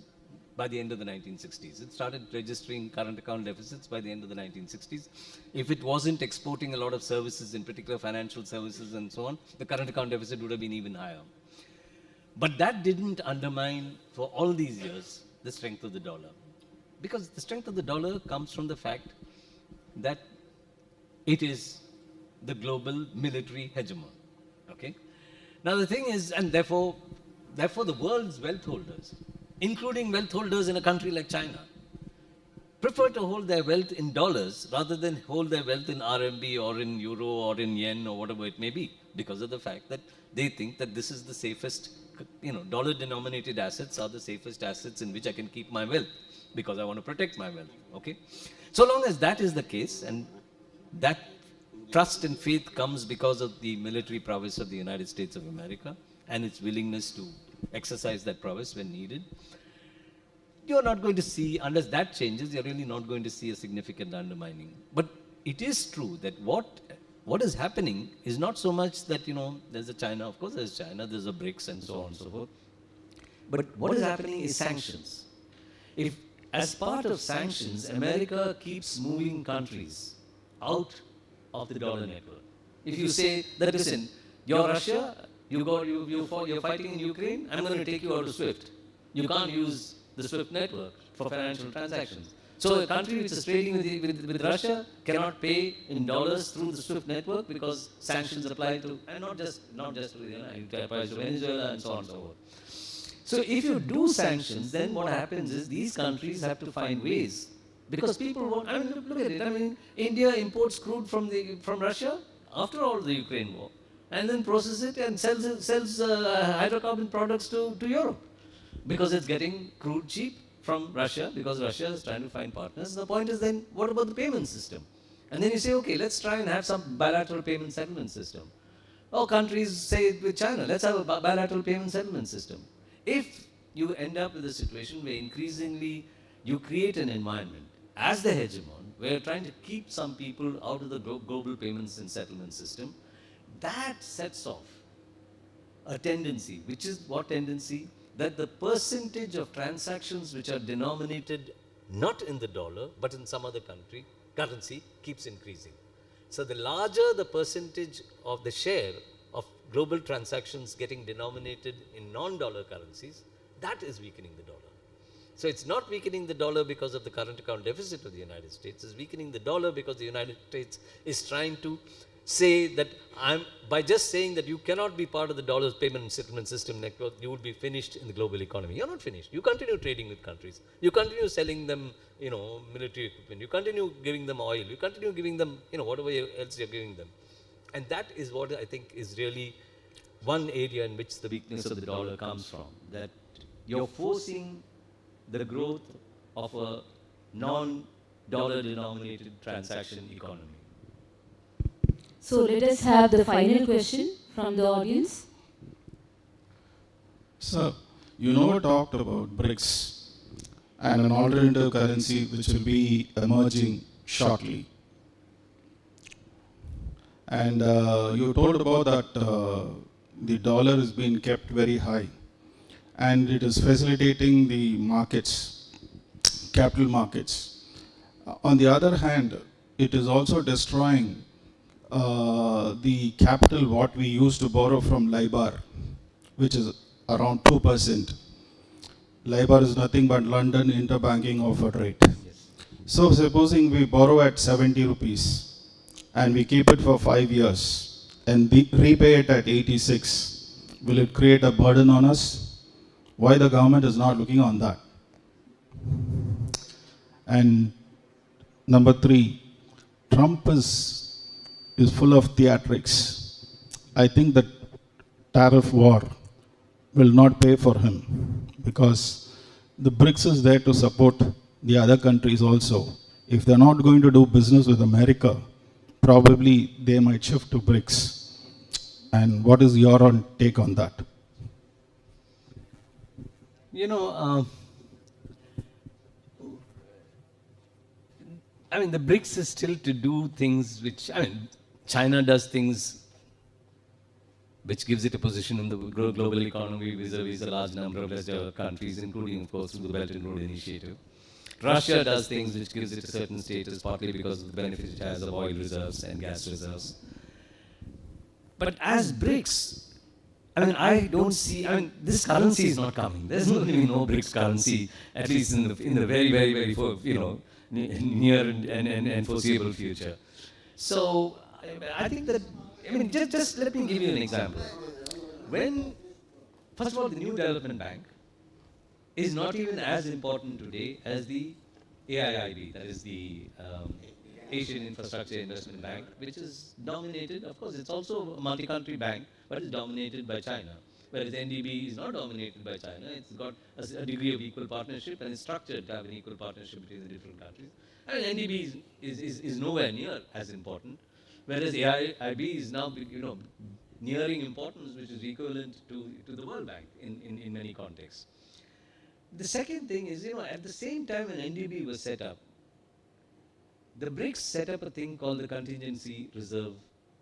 by the end of the 1960s. It started registering current account deficits by the end of the 1960s. If it wasn't exporting a lot of services, in particular financial services and so on, the current account deficit would have been even higher. But that didn't undermine, for all these years, the strength of the dollar. Because the strength of the dollar comes from the fact that it is the global military hegemon. Okay? Now the thing is, and therefore the world's wealth holders, including wealth holders in a country like China, prefer to hold their wealth in dollars rather than hold their wealth in RMB or in euro or in yen or whatever it may be, because of the fact that they think that this is the safest, dollar-denominated assets are the safest assets in which I can keep my wealth, because I want to protect my wealth. Okay? So long as that is the case, and that trust and faith comes because of the military prowess of the United States of America and its willingness to exercise that prowess when needed, you're not going to see, unless that changes, you're really not going to see a significant undermining. But it is true that what is happening is not so much that, there's a China, of course there's China, there's a BRICS and so on and so forth. But what is happening is sanctions. If, as part of sanctions, America keeps moving countries out of the dollar network. If you say that, listen, you're Russia, you're fighting in Ukraine, I'm going to take you out of SWIFT. You can't use the SWIFT network for financial transactions. So a country which is trading with Russia cannot pay in dollars through the SWIFT network because sanctions apply to, and not just it applies to Venezuela and so on and so forth. So if you do sanctions, then what happens is these countries have to find ways, because people won't. Look at it. India imports crude from Russia after all the Ukraine war, and then processes it and sells hydrocarbon products to Europe, because it's getting crude cheap from Russia, because Russia is trying to find partners. The point is then, what about the payment system? And then you say, okay, let's try and have some bilateral payment settlement system. Or countries say with China, let's have a bilateral payment settlement system. If you end up with a situation where increasingly you create an environment as the hegemon, where you're trying to keep some people out of the global payments and settlement system, that sets off a tendency, which is what tendency? That the percentage of transactions which are denominated not in the dollar but in some other currency keeps increasing. So the larger the percentage of the share of global transactions getting denominated in non-dollar currencies, that is weakening the dollar. So it's not weakening the dollar because of the current account deficit of the United States. It's weakening the dollar because the United States is trying to say that by just saying that you cannot be part of the dollar's payment and settlement system network, you will be finished in the global economy. You're not finished. You continue trading with countries. You continue selling them, military equipment. You continue giving them oil. You continue giving them, whatever else you're giving them. And that is what I think is really one area in which the weakness of the dollar comes from. That you're forcing the growth of a non-dollar denominated transaction economy. So let us have the final question from the audience. Sir, talked about BRICS and an alternative currency which will be emerging shortly. And you told about that the dollar is being kept very high and it is facilitating the markets, capital markets. On the other hand, it is also destroying the capital what we used to borrow from LIBOR, which is around 2%. LIBOR is nothing but London interbanking offered rate. Yes. So supposing we borrow at 70 rupees and we keep it for 5 years and repay it at 86, will it create a burden on us? Why the government is not looking on that? And number 3, Trump is full of theatrics. I think that tariff war will not pay for him because the BRICS is there to support the other countries also. If they're not going to do business with America, probably they might shift to BRICS. And what is your take on that? The BRICS is still to do things which, China does things which gives it a position in the global economy vis-a-vis a large number of lesser countries, including, of course, through the Belt and Road Initiative. Russia does things which gives it a certain status, partly because of the benefit it has of oil reserves and gas reserves. But as BRICS, I don't see, this currency is not coming. There's no BRICS currency, at least in the very, very, very, near and foreseeable future. So I think that, just let me give you an example. First of all, the New Development Bank is not even as important today as the AIIB, that is the Asian Infrastructure Investment Bank, which is dominated, of course, it's also a multi-country bank, but it's dominated by China. Whereas NDB is not dominated by China, it's got a degree of equal partnership and it's structured to have an equal partnership between the different countries. NDB is nowhere near as important, whereas AIIB is now, nearing importance, which is equivalent to the World Bank in many contexts. The second thing is, at the same time when NDB was set up, the BRICS set up a thing called the Contingency Reserve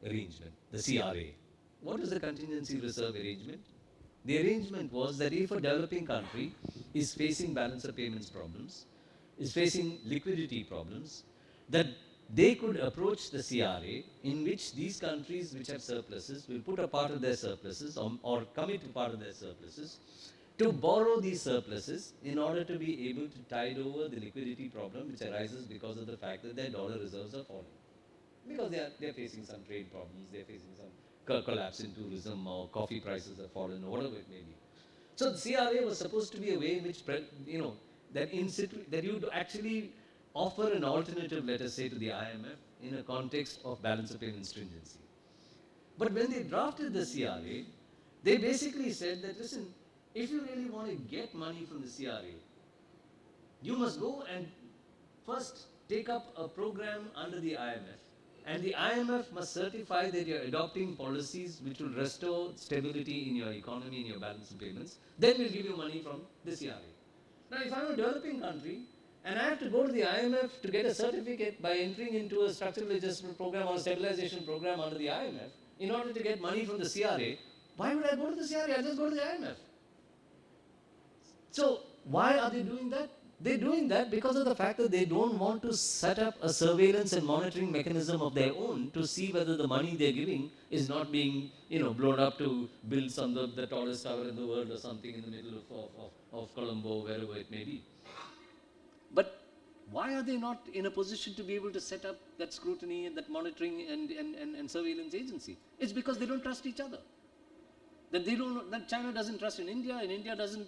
Arrangement, the CRA. What is the Contingency Reserve Arrangement? The arrangement was that if a developing country is facing balance of payments problems, is facing liquidity problems, that they could approach the CRA, in which these countries which have surpluses will put a part of their surpluses or commit to part of their surpluses to borrow these surpluses in order to be able to tide over the liquidity problem which arises because of the fact that their dollar reserves are falling. Because they are facing some trade problems, they are facing some collapse in tourism, or coffee prices have fallen, or whatever it may be. So the CRA was supposed to be a way in which, that you'd actually offer an alternative, let us say, to the IMF in a context of balance of payment stringency. But when they drafted the CRA, they basically said that, listen, if you really want to get money from the CRA, you must go and first take up a program under the IMF, and the IMF must certify that you're adopting policies which will restore stability in your economy, in your balance of payments, then we'll give you money from the CRA. Now, if I'm a developing country, and I have to go to the IMF to get a certificate by entering into a structural adjustment program or a stabilization program under the IMF, in order to get money from the CRA, why would I go to the CRA? I'll just go to the IMF. So, why are they doing that? They're doing that because of the fact that they don't want to set up a surveillance and monitoring mechanism of their own to see whether the money they're giving is not being, blown up to build the tallest tower in the world or something in the middle of Colombo, wherever it may be. But why are they not in a position to be able to set up that scrutiny and that monitoring and surveillance agency? It's because they don't trust each other. That China doesn't trust in India, and India doesn't,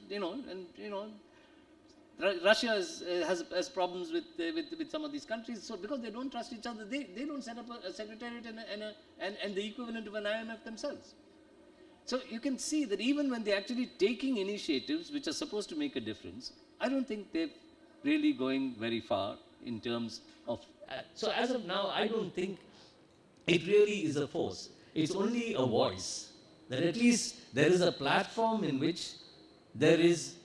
Russia has problems with some of these countries. So because they don't trust each other, they don't set up a secretariat and the equivalent of an IMF themselves. So you can see that even when they're actually taking initiatives which are supposed to make a difference, I don't think they're really going very far in terms of. So as of now, I don't think it really is a force. It's only a voice. That at least there is a platform in which there is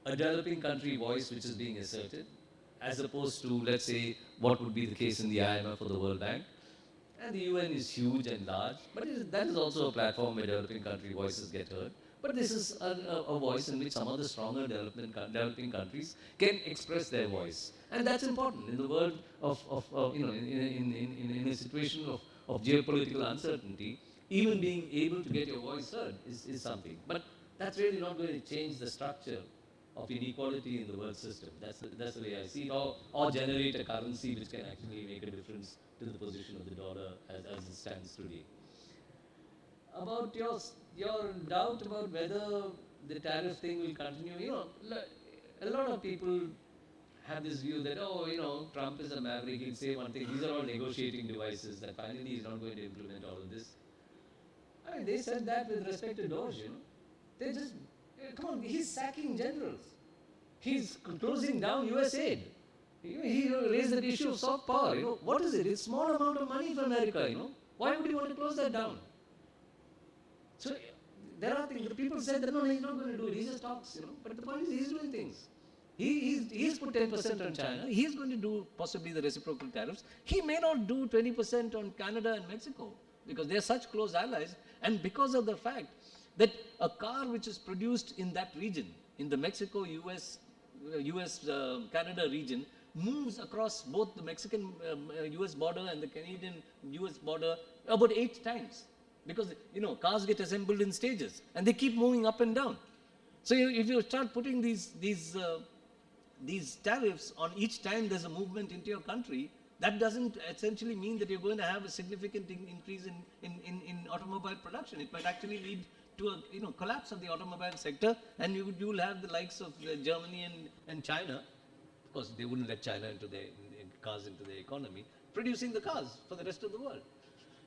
a developing country voice which is being asserted, as opposed to, let's say, what would be the case in the IMF or the World Bank. And the UN is huge and large, but that is also a platform where developing country voices get heard. But this is a voice in which some of the stronger developing countries can express their voice. And that's important in the world in a situation of geopolitical uncertainty. Even being able to get your voice heard is something. But that's really not going to change the structure of inequality in the world system. That's the way I see it. Or generate a currency which can actually make a difference to the position of the dollar as it stands today. About your doubt about whether the tariff thing will continue, a lot of people have this view that, Trump is a maverick, he'll say one thing, these are all negotiating devices, that finally he's not going to implement all of this. I mean, they said that with respect to Doge, They just, come on, he's sacking generals. He's closing down US aid. He raised the issue of soft power, What is it? It's a small amount of money for America, Why would you want to close that down? So, there are things, the people said that, no, he's not going to do it, he just talks, But the point is, he's doing things. He's put 10% on China. He's going to do possibly the reciprocal tariffs. He may not do 20% on Canada and Mexico, because they're such close allies, and because of the fact that a car which is produced in that region, in the Mexico-US Canada region, moves across both the Mexican US border and the Canadian US border about 8 times. Because, cars get assembled in stages, and they keep moving up and down. So if you start putting these tariffs on each time there's a movement into your country, that doesn't essentially mean that you're going to have a significant increase in automobile production. It might actually lead to a collapse of the automobile sector, and you will have the likes of Germany and China. Of course, they wouldn't let China into cars into their economy, producing the cars for the rest of the world.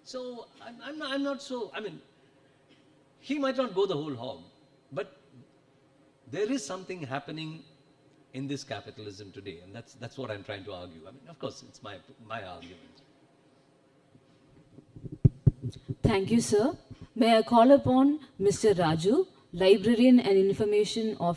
So I'm not so. I mean, he might not go the whole hog, but there is something happening in this capitalism today, and that's what I'm trying to argue. I mean, of course, it's my argument. Thank you, sir. May I call upon Mr. Raju, Librarian and Information Officer.